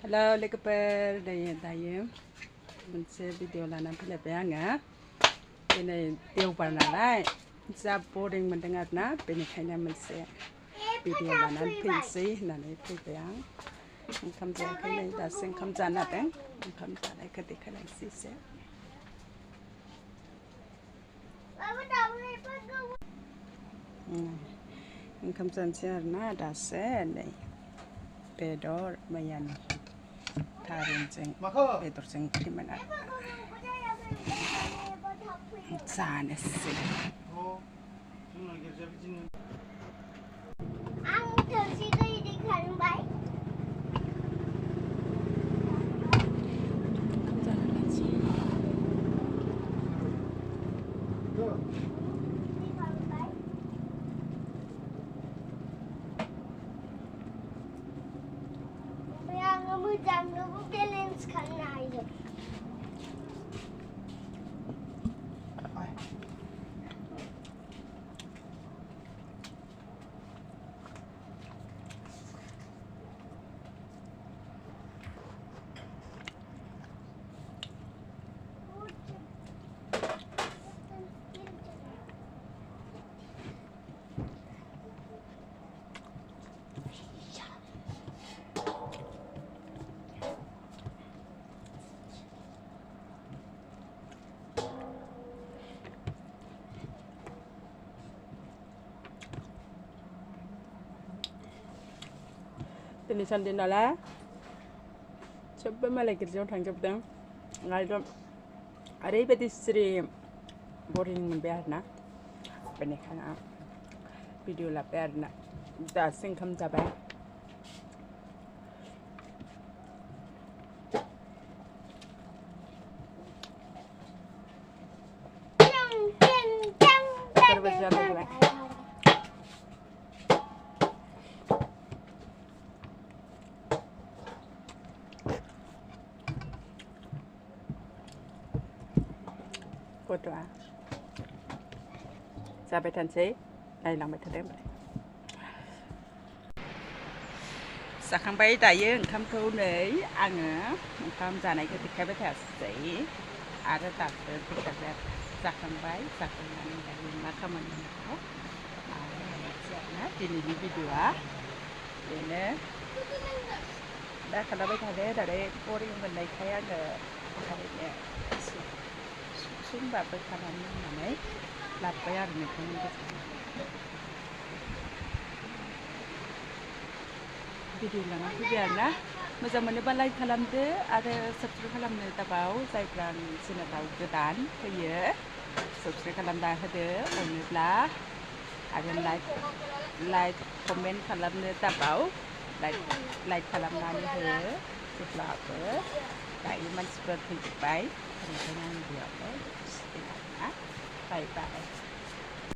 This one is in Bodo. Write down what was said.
Hello, lwgwfwr, dayo. Mwnse video lanan fwilaibai आङो. Ini देवबार नालाय जा boring मोनदों आरोना बेनिखायनो मोनसे video लानानै फैनोसै होननानै फैबाय आं। ओंखाम जायाखै नै दासो ओंखाम जानो हादों। ओंखाम जानायखौ देखायलांसै एसे। ओंखाम जानोसै आरोना दासो नै बेदर मैयानि थारुनजों बेदरजों ओंख्रिमोन आरो जानोसै Ini Sunday nalah, coba malah kerja orang jepang, ngalor, ada ibadah seri boring membiarna, benekan video lah biarna, dah singkam jabai. Gwdan. Sampai tansai, naik tadem. Sakambai dayo oंखामखौ नै आङो ओंखाम जानायखौ देखायबाय थायासै आरो दासो देखायबाय जाखांबाय जाखांनानै दायो मा खामानि मावो आरो दिनैनि भिडिअ'आ बेनो दा खालामबाय थादो दालाय boring मोननायखाय आङो ओरैनो सुंबाबो खालामनो होननानै लाबोबाय आरो नोंथांनि गोसोआव भिडिअ लानानै फैबाय आरोना मोजां मोनोबा लाइक खालामदो आरो साबस्क्राइब खालामनो दाबाव जायफ्रा आंनि चेनेलाव गोदान फैयो साबस्क्राइब खालामना होदो अनोब्ला आरो लाइक कमेन्ट खालामनो दाबाव लाइक खालामनानै हो जेब्लाबो दायो मानसिफोर फैजोब्बाय ओंखायनो आं बेयावनो बाय बाय